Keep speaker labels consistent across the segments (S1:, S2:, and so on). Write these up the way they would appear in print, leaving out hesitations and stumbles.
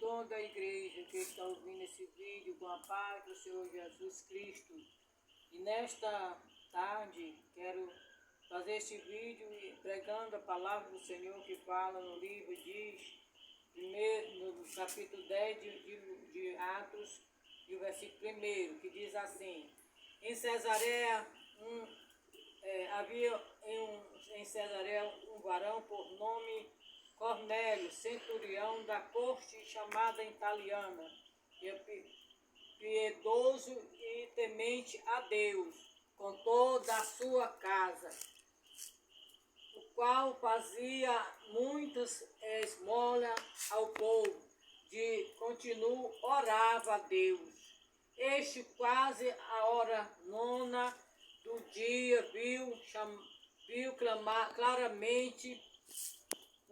S1: Toda a igreja que está ouvindo esse vídeo com a paz do Senhor Jesus Cristo. E nesta tarde quero fazer este vídeo pregando a palavra do Senhor que fala no livro, diz, no capítulo 10 de Atos, e o versículo 1, que diz assim: em Cesareia havia em Cesareia um varão por nome Cornélio, centurião da corte chamada italiana, piedoso e temente a Deus, com toda a sua casa, o qual fazia muitas esmolas ao povo, de continuo orava a Deus. Este, quase a hora 9 do dia, viu claramente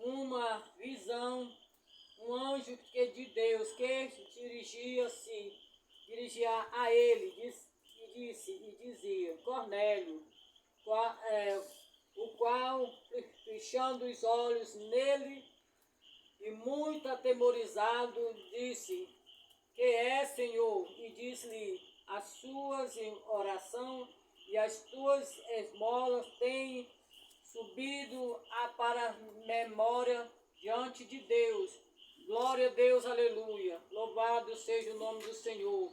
S1: uma visão, um anjo de Deus que dirigia a ele e dizia: Cornélio, o qual, fechando os olhos nele e muito atemorizado, disse: que é, Senhor? E disse-lhe: as suas orações e as tuas esmolas têm subido para memória diante de Deus. Glória a Deus, aleluia. Louvado seja o nome do Senhor.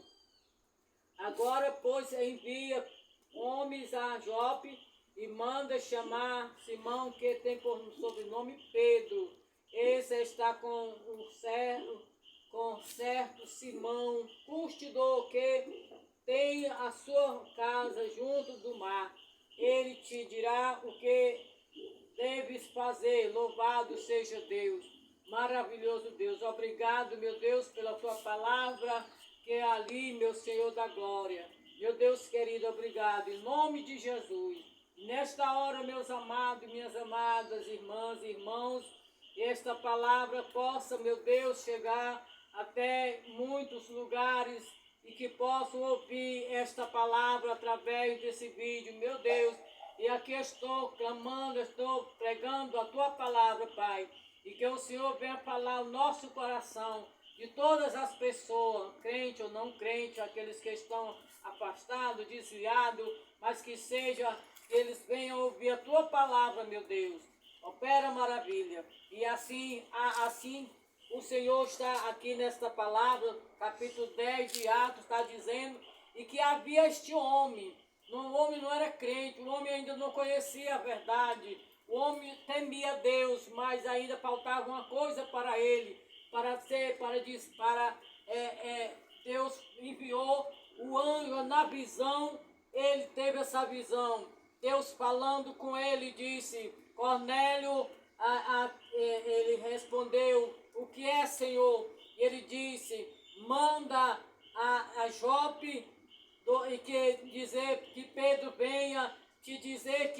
S1: Agora, pois, envia homens a Jope e manda chamar Simão, que tem por sobrenome Pedro. Esse está com certo Simão, custodor, que tem a sua casa junto do mar. Ele te dirá o que deves fazer. Louvado seja Deus, maravilhoso Deus. Obrigado, meu Deus, pela tua palavra, que é ali, meu Senhor da glória. Meu Deus querido, obrigado, em nome de Jesus. Nesta hora, meus amados e minhas amadas irmãs e irmãos, esta palavra possa, meu Deus, chegar até muitos lugares e que possam ouvir esta palavra através desse vídeo, meu Deus. E aqui estou clamando, estou pregando a tua palavra, Pai. E que o Senhor venha falar o nosso coração, de todas as pessoas, crente ou não crente, aqueles que estão afastados, desviados, mas que eles venham ouvir a tua palavra, meu Deus. Opera maravilha. E assim o Senhor está aqui nesta palavra, capítulo 10 de Atos, está dizendo, e que havia este homem. O homem não era crente, o homem ainda não conhecia a verdade, o homem temia Deus, mas ainda faltava uma coisa para ele, Deus enviou o anjo na visão, ele teve essa visão, Deus falando com ele disse: Cornélio, ele respondeu: o que é, Senhor? E ele disse: manda a Jope, e dizer que Pedro venha te dizer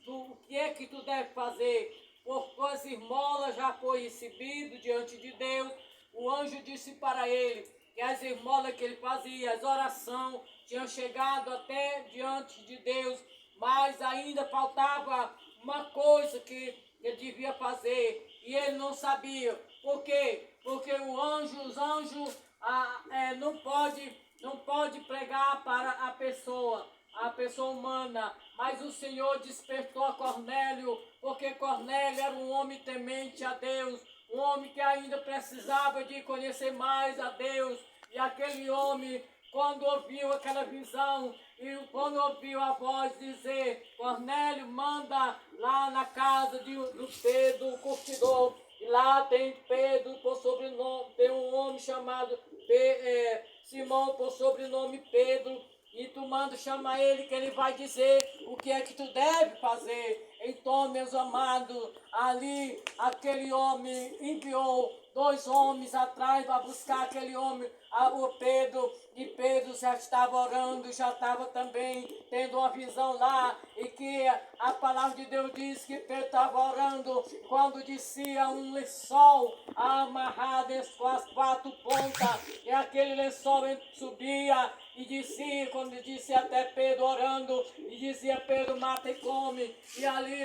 S1: o que é que tu deve fazer, porque as esmolas já foi recebido diante de Deus. O anjo disse para ele que as esmolas que ele fazia, as orações, tinham chegado até diante de Deus, mas ainda faltava uma coisa que ele devia fazer, e ele não sabia. Por quê? Porque os anjos não pode pregar para a pessoa humana, mas o Senhor despertou a Cornélio, porque Cornélio era um homem temente a Deus, um homem que ainda precisava de conhecer mais a Deus. E aquele homem, quando ouviu aquela visão, e quando ouviu a voz dizer: Cornélio, manda lá na casa do Pedro, o curtidor, e lá tem Pedro por sobrenome, tem um homem chamado Simão por sobrenome Pedro, e tu manda chamar ele, que ele vai dizer o que é que tu deve fazer. Então, meus amados, ali aquele homem enviou 2 homens atrás para buscar aquele homem, o Pedro, e Pedro já estava orando, já estava também tendo uma visão lá, e que a palavra de Deus diz que Pedro estava orando quando descia um lençol amarrado com as 4 pontas, e aquele lençol subia e descia, quando disse até Pedro orando, e dizia: Pedro, mata e come. E ali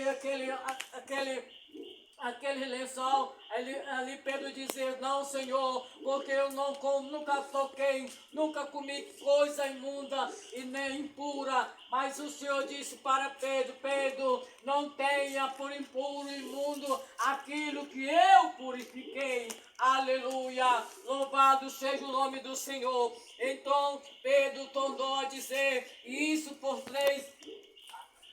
S1: aquele lençol, ali Pedro dizia, não, Senhor, porque eu nunca toquei, nunca comi coisa imunda e nem impura. Mas o Senhor disse para Pedro, Pedro, não tenha por impuro e imundo aquilo que eu purifiquei. Aleluia, louvado seja o nome do Senhor. Então Pedro tornou a dizer isso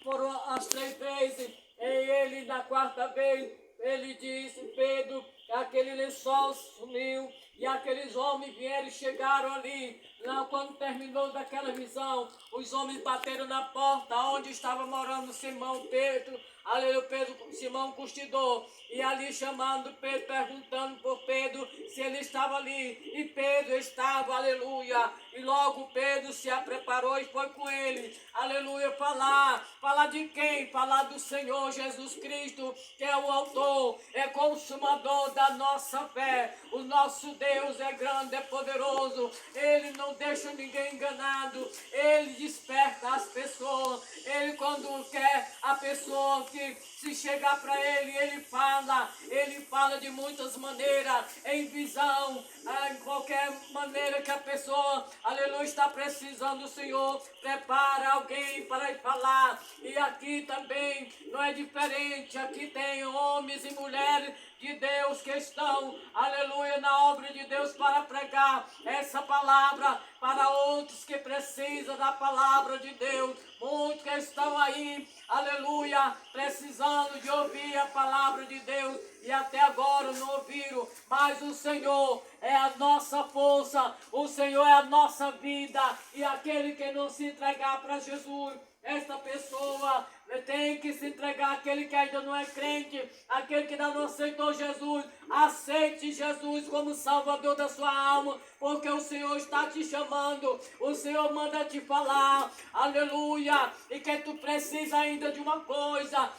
S1: foram as 3 vezes, e ele na 4ª vez, ele disse, Pedro, aquele lençol sumiu, e aqueles homens vieram e chegaram ali. Lá, quando terminou daquela visão, os homens bateram na porta onde estava morando Simão Pedro. Aleluia, Simão Curtidor, e ali chamando Pedro, perguntando por Pedro se ele estava ali, e Pedro estava, aleluia, e logo Pedro se preparou e foi com ele, aleluia, falar de quem? Falar do Senhor Jesus Cristo, que é o autor, é consumador da nossa fé. O nosso Deus é grande, é poderoso, ele não deixa ninguém enganado, ele desperta as pessoas, ele quando quer a pessoa que se chegar para ele fala de muitas maneiras, em visão, em qualquer maneira que a pessoa, aleluia, está precisando, o Senhor prepara alguém para ir falar. E aqui também não é diferente, aqui tem homens e mulheres de Deus que estão, aleluia, na obra de Deus para pregar essa palavra para outros que precisam da palavra de Deus. Muitos que estão aí, aleluia, precisando de ouvir a palavra de Deus e até agora não ouviram, mas o Senhor é a nossa força, o Senhor é a nossa vida, e aquele que não se entregar para Jesus, esta pessoa tem que se entregar. Aquele que ainda não é crente, aquele que ainda não aceitou Jesus, aceite Jesus como Salvador da sua alma, porque o Senhor está te chamando, o Senhor manda te falar, aleluia, e que tu precisa ainda de uma coisa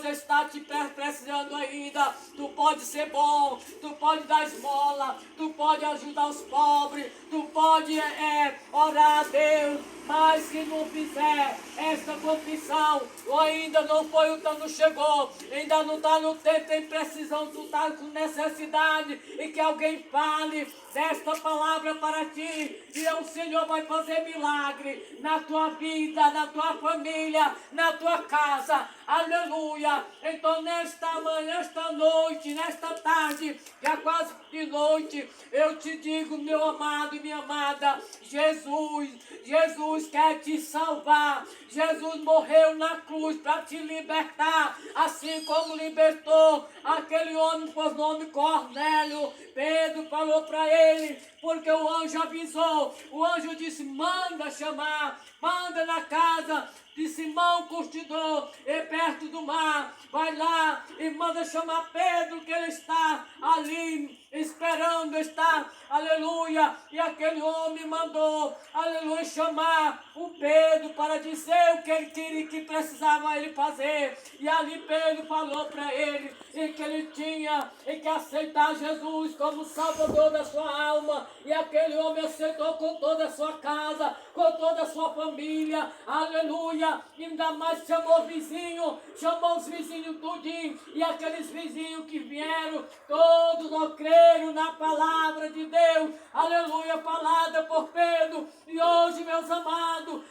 S1: está te precisando ainda. Tu pode ser bom, tu pode dar esmola, tu pode ajudar os pobres, tu pode orar a Deus, mas se não fizer esta confissão, ou ainda não foi, o não chegou, ainda não está no tempo, tem precisão, tu está com necessidade, e que alguém fale desta palavra para ti, e o Senhor vai fazer milagre na tua vida, na tua família, na tua casa, aleluia. Então nesta manhã, nesta noite, nesta tarde, já quase de noite, eu te digo, meu amado e minha amada, Jesus quer te salvar. Jesus morreu na cruz para te libertar, assim como libertou aquele homem por nome Cornélio. Pedro falou para ele, porque o anjo avisou, o anjo disse, manda chamar, manda na casa de Simão Curtidor, e perto do mar, vai lá e manda chamar Pedro, que ele está ali esperando, está, aleluia. E aquele homem mandou, aleluia, chamar o Pedro para dizer o que ele queria, que precisava ele fazer. E ali Pedro falou para ele, e que ele tinha que aceitar Jesus como Salvador da sua alma. E aquele homem aceitou com toda a sua casa, com toda a sua família, aleluia. Ainda mais chamou os vizinhos tudinho, e aqueles vizinhos que vieram, todos não creram na palavra de Deus, aleluia, falada por Pedro. E hoje, meus amados,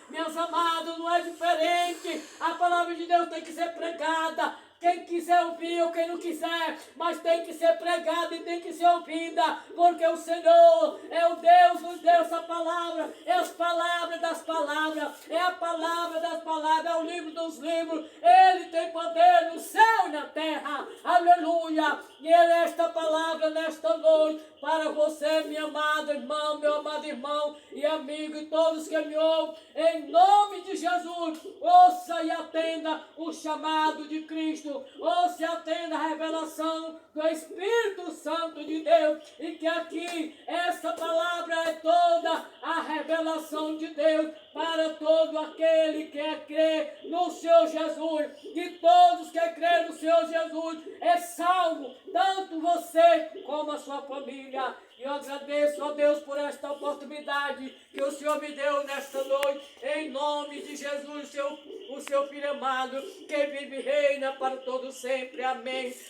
S1: não é diferente, a palavra de Deus tem que ser pregada. Quem quiser ouvir ou quem não quiser, mas tem que ser pregada e tem que ser ouvida, porque o Senhor é o Deus dos deuses, a palavra, é as palavras das palavras, é a palavra das palavras, é o livro dos livros. Ele tem poder no céu e na terra, aleluia. E esta palavra nesta noite para você, minha amada irmã, meu amado irmão e amigo, e todos que me ouvem, em nome de Jesus, ouça e atenda o chamado de Cristo, ouça e atenda a revelação do Espírito Santo de Deus, e que aqui essa palavra é toda a revelação de Deus para todo aquele que crê no Senhor Jesus. E todos que crê no Senhor Jesus é salvo, tanto você como a sua família. E eu agradeço a Deus por esta oportunidade que o Senhor me deu nesta noite, em nome de Jesus, o seu Filho amado, que vive e reina para todo sempre. Amém.